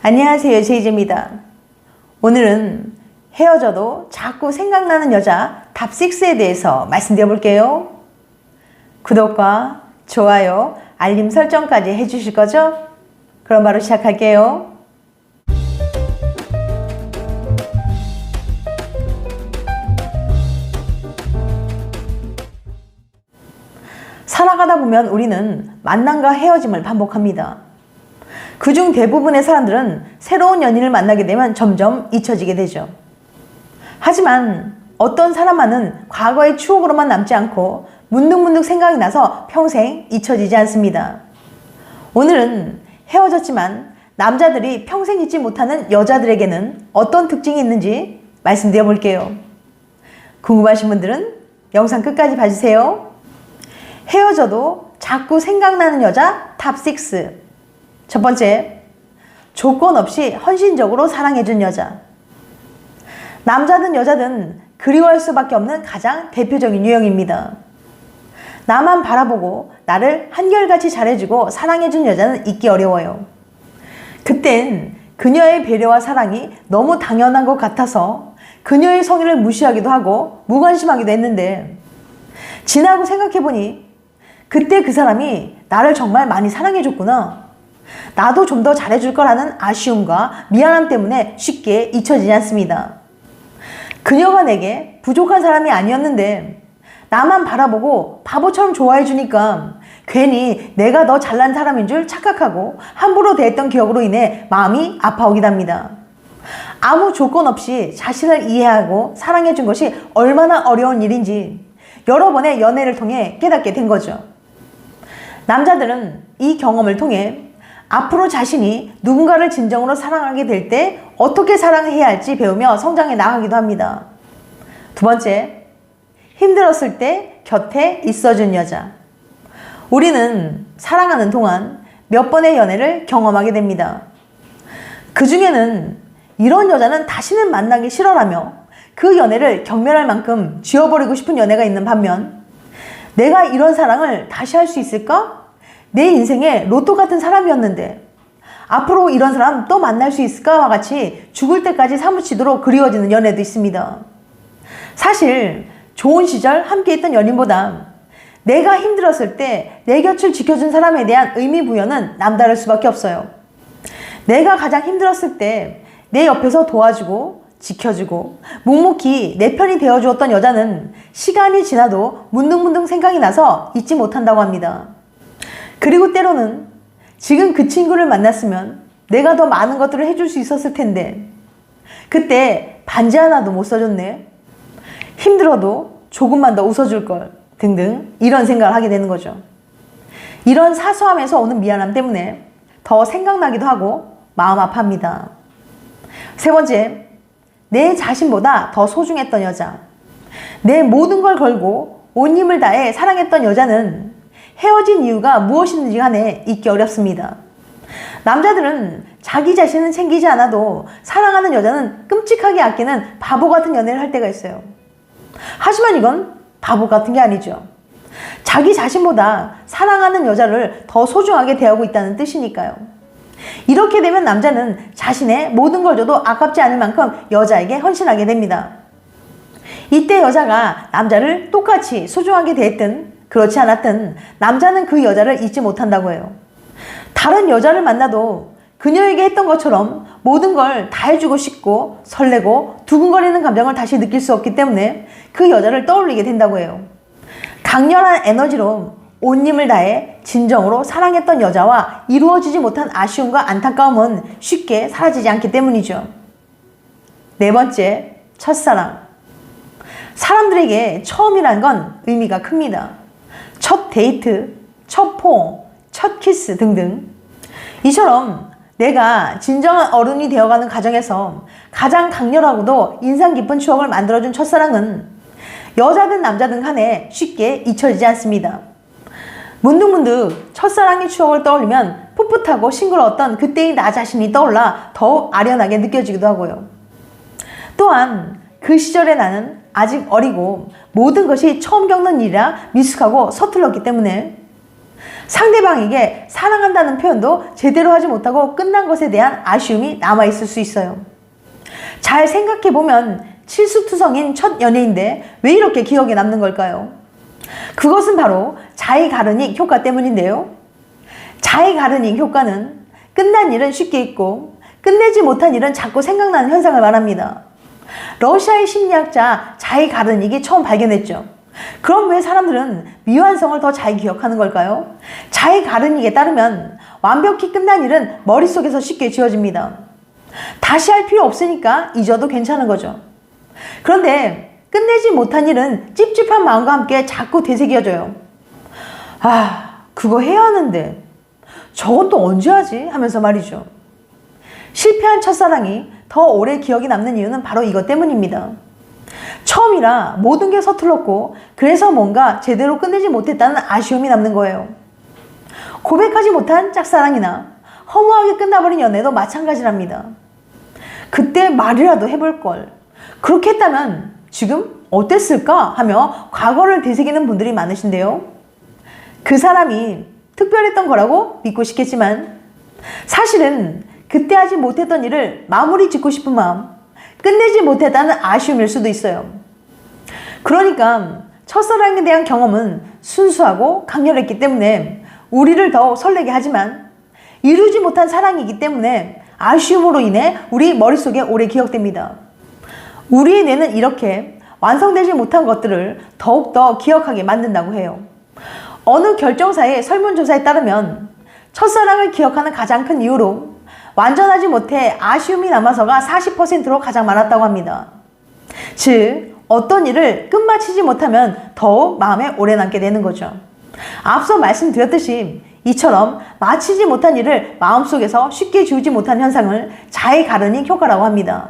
안녕하세요, 제이제입니다. 오늘은 헤어져도 자꾸 생각나는 여자 탑6에 대해서 말씀드려 볼게요. 구독과 좋아요, 알림 설정까지 해주실 거죠? 그럼 바로 시작할게요. 살아가다 보면 우리는 만남과 헤어짐을 반복합니다. 그중 대부분의 사람들은 새로운 연인을 만나게 되면 점점 잊혀지게 되죠. 하지만 어떤 사람만은 과거의 추억으로만 남지 않고 문득문득 생각이 나서 평생 잊혀지지 않습니다. 오늘은 헤어졌지만 남자들이 평생 잊지 못하는 여자들에게는 어떤 특징이 있는지 말씀드려 볼게요. 궁금하신 분들은 영상 끝까지 봐주세요. 헤어져도 자꾸 생각나는 여자 탑6. 첫 번째, 조건 없이 헌신적으로 사랑해준 여자. 남자든 여자든 그리워할 수밖에 없는 가장 대표적인 유형입니다. 나만 바라보고 나를 한결같이 잘해주고 사랑해준 여자는 잊기 어려워요. 그땐 그녀의 배려와 사랑이 너무 당연한 것 같아서 그녀의 성의를 무시하기도 하고 무관심하기도 했는데, 지나고 생각해보니 그때 그 사람이 나를 정말 많이 사랑해줬구나, 나도 좀 더 잘해줄 거라는 아쉬움과 미안함 때문에 쉽게 잊혀지지 않습니다. 그녀가 내게 부족한 사람이 아니었는데 나만 바라보고 바보처럼 좋아해주니까 괜히 내가 더 잘난 사람인 줄 착각하고 함부로 대했던 기억으로 인해 마음이 아파오기도 합니다. 아무 조건 없이 자신을 이해하고 사랑해준 것이 얼마나 어려운 일인지 여러 번의 연애를 통해 깨닫게 된 거죠. 남자들은 이 경험을 통해 앞으로 자신이 누군가를 진정으로 사랑하게 될 때 어떻게 사랑해야 할지 배우며 성장해 나가기도 합니다. 두 번째, 힘들었을 때 곁에 있어준 여자. 우리는 사랑하는 동안 몇 번의 연애를 경험하게 됩니다. 그 중에는 이런 여자는 다시는 만나기 싫어라며 그 연애를 경멸할 만큼 지워버리고 싶은 연애가 있는 반면, 내가 이런 사랑을 다시 할 수 있을까? 내 인생에 로또 같은 사람이었는데 앞으로 이런 사람 또 만날 수 있을까와 같이 죽을 때까지 사무치도록 그리워지는 연애도 있습니다. 사실 좋은 시절 함께했던 연인보다 내가 힘들었을 때 내 곁을 지켜준 사람에 대한 의미 부여는 남다를 수밖에 없어요. 내가 가장 힘들었을 때 내 옆에서 도와주고 지켜주고 묵묵히 내 편이 되어주었던 여자는 시간이 지나도 문득문득 생각이 나서 잊지 못한다고 합니다. 그리고 때로는 지금 그 친구를 만났으면 내가 더 많은 것들을 해줄 수 있었을 텐데 그때 반지 하나도 못 써줬네, 힘들어도 조금만 더 웃어줄 걸 등등 이런 생각을 하게 되는 거죠. 이런 사소함에서 오는 미안함 때문에 더 생각나기도 하고 마음 아파합니다. 세 번째, 내 자신보다 더 소중했던 여자. 내 모든 걸 걸고 온 힘을 다해 사랑했던 여자는 헤어진 이유가 무엇이든지 간에 잊기 어렵습니다. 남자들은 자기 자신은 챙기지 않아도 사랑하는 여자는 끔찍하게 아끼는 바보 같은 연애를 할 때가 있어요. 하지만 이건 바보 같은 게 아니죠. 자기 자신보다 사랑하는 여자를 더 소중하게 대하고 있다는 뜻이니까요. 이렇게 되면 남자는 자신의 모든 걸 줘도 아깝지 않을 만큼 여자에게 헌신하게 됩니다. 이때 여자가 남자를 똑같이 소중하게 대했든 그렇지 않았든 남자는 그 여자를 잊지 못한다고 해요. 다른 여자를 만나도 그녀에게 했던 것처럼 모든 걸 다 해주고 싶고 설레고 두근거리는 감정을 다시 느낄 수 없기 때문에 그 여자를 떠올리게 된다고 해요. 강렬한 에너지로 온 힘을 다해 진정으로 사랑했던 여자와 이루어지지 못한 아쉬움과 안타까움은 쉽게 사라지지 않기 때문이죠. 네 번째, 첫사랑. 사람들에게 처음이란 건 의미가 큽니다. 첫 데이트, 첫 포옹, 첫 키스 등등. 이처럼 내가 진정한 어른이 되어가는 과정에서 가장 강렬하고도 인상 깊은 추억을 만들어준 첫사랑은 여자든 남자든 간에 쉽게 잊혀지지 않습니다. 문득문득 첫사랑의 추억을 떠올리면 풋풋하고 싱그러웠던 그때의 나 자신이 떠올라 더욱 아련하게 느껴지기도 하고요. 또한 그 시절의 나는 아직 어리고 모든 것이 처음 겪는 일이라 미숙하고 서툴렀기 때문에 상대방에게 사랑한다는 표현도 제대로 하지 못하고 끝난 것에 대한 아쉬움이 남아있을 수 있어요. 잘 생각해보면 칠수투성인 첫 연애인데 왜 이렇게 기억에 남는 걸까요? 그것은 바로 자이가르닉 효과 때문인데요. 자이가르닉 효과는 끝난 일은 쉽게 잊고 끝내지 못한 일은 자꾸 생각나는 현상을 말합니다. 러시아의 심리학자 자이가르닉이 처음 발견했죠. 그럼 왜 사람들은 미완성을 더 잘 기억하는 걸까요? 자이가르닉에 따르면 완벽히 끝난 일은 머릿속에서 쉽게 지워집니다. 다시 할 필요 없으니까 잊어도 괜찮은 거죠. 그런데 끝내지 못한 일은 찝찝한 마음과 함께 자꾸 되새겨져요. 아, 그거 해야 하는데 저건 또 언제 하지? 하면서 말이죠. 실패한 첫사랑이 더 오래 기억이 남는 이유는 바로 이것 때문입니다. 처음이라 모든 게 서툴렀고 그래서 뭔가 제대로 끝내지 못했다는 아쉬움이 남는 거예요. 고백하지 못한 짝사랑이나 허무하게 끝나버린 연애도 마찬가지랍니다. 그때 말이라도 해볼 걸. 그렇게 했다면 지금 어땠을까 하며 과거를 되새기는 분들이 많으신데요. 그 사람이 특별했던 거라고 믿고 싶겠지만 사실은 그때 하지 못했던 일을 마무리 짓고 싶은 마음, 끝내지 못했다는 아쉬움일 수도 있어요. 그러니까 첫사랑에 대한 경험은 순수하고 강렬했기 때문에 우리를 더욱 설레게 하지만 이루지 못한 사랑이기 때문에 아쉬움으로 인해 우리 머릿속에 오래 기억됩니다. 우리의 뇌는 이렇게 완성되지 못한 것들을 더욱더 기억하게 만든다고 해요. 어느 결정사의 설문조사에 따르면 첫사랑을 기억하는 가장 큰 이유로 완전하지 못해 아쉬움이 남아서가 40%로 가장 많았다고 합니다. 즉, 어떤 일을 끝마치지 못하면 더욱 마음에 오래 남게 되는 거죠. 앞서 말씀드렸듯이 이처럼 마치지 못한 일을 마음속에서 쉽게 지우지 못한 현상을 자이가르닉 효과라고 합니다.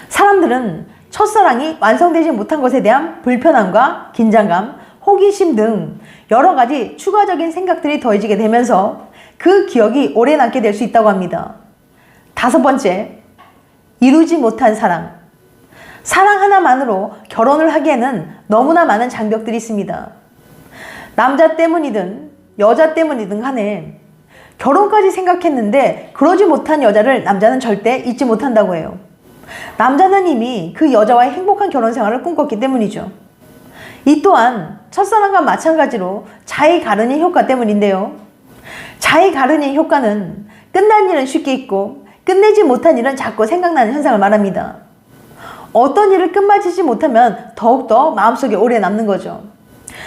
사람들은 첫사랑이 완성되지 못한 것에 대한 불편함과 긴장감, 호기심 등 여러 가지 추가적인 생각들이 더해지게 되면서 그 기억이 오래 남게 될 수 있다고 합니다. 5번째, 이루지 못한 사랑. 사랑 하나만으로 결혼을 하기에는 너무나 많은 장벽들이 있습니다. 남자 때문이든 여자 때문이든 간에 결혼까지 생각했는데 그러지 못한 여자를 남자는 절대 잊지 못한다고 해요. 남자는 이미 그 여자와의 행복한 결혼 생활을 꿈꿨기 때문이죠. 이 또한 첫사랑과 마찬가지로 자이가르닉 효과 때문인데요. 자이가르닉 효과는 끝난 일은 쉽게 잊고 끝내지 못한 일은 자꾸 생각나는 현상을 말합니다. 어떤 일을 끝마치지 못하면 더욱더 마음속에 오래 남는 거죠.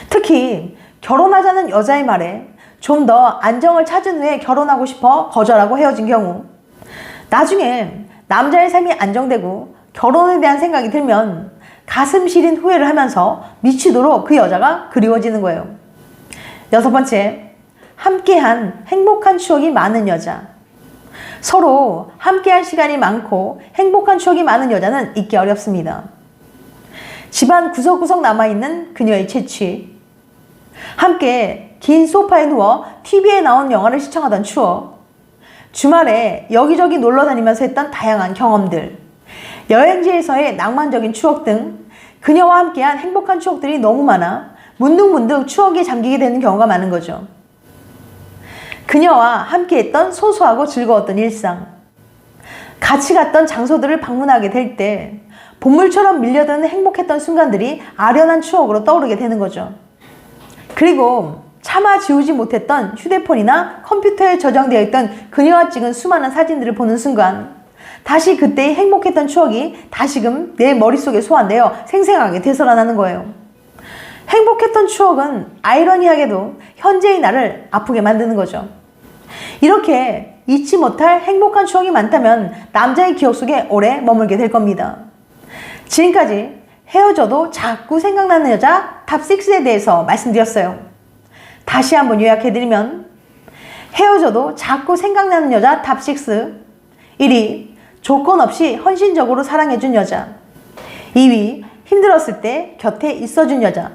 특히 결혼하자는 여자의 말에 좀 더 안정을 찾은 후에 결혼하고 싶어 거절하고 헤어진 경우, 나중에 남자의 삶이 안정되고 결혼에 대한 생각이 들면 가슴 시린 후회를 하면서 미치도록 그 여자가 그리워지는 거예요. 6번째, 함께한 행복한 추억이 많은 여자. 서로 함께한 시간이 많고 행복한 추억이 많은 여자는 잊기 어렵습니다. 집안 구석구석 남아있는 그녀의 채취, 함께 긴 소파에 누워 TV에 나온 영화를 시청하던 추억, 주말에 여기저기 놀러 다니면서 했던 다양한 경험들, 여행지에서의 낭만적인 추억 등 그녀와 함께한 행복한 추억들이 너무 많아 문득문득 추억에 잠기게 되는 경우가 많은 거죠. 그녀와 함께했던 소소하고 즐거웠던 일상, 같이 갔던 장소들을 방문하게 될 때 보물처럼 밀려드는 행복했던 순간들이 아련한 추억으로 떠오르게 되는 거죠. 그리고 차마 지우지 못했던 휴대폰이나 컴퓨터에 저장되어 있던 그녀와 찍은 수많은 사진들을 보는 순간 다시 그때의 행복했던 추억이 다시금 내 머릿속에 소환되어 생생하게 되살아나는 거예요. 행복했던 추억은 아이러니하게도 현재의 나를 아프게 만드는 거죠. 이렇게 잊지 못할 행복한 추억이 많다면 남자의 기억 속에 오래 머물게 될 겁니다. 지금까지 헤어져도 자꾸 생각나는 여자 탑6에 대해서 말씀드렸어요. 다시 한번 요약해드리면 헤어져도 자꾸 생각나는 여자 탑6. 1위, 조건 없이 헌신적으로 사랑해준 여자. 2위, 힘들었을 때 곁에 있어준 여자.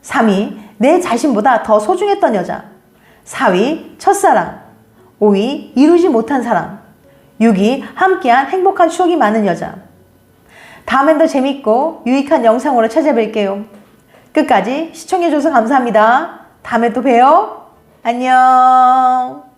3위, 내 자신보다 더 소중했던 여자. 4위, 첫사랑. 5위, 이루지 못한 사랑. 6위, 함께한 행복한 추억이 많은 여자. 다음엔 더 재밌고 유익한 영상으로 찾아뵐게요. 끝까지 시청해줘서 감사합니다. 다음에 또 봬요. 안녕.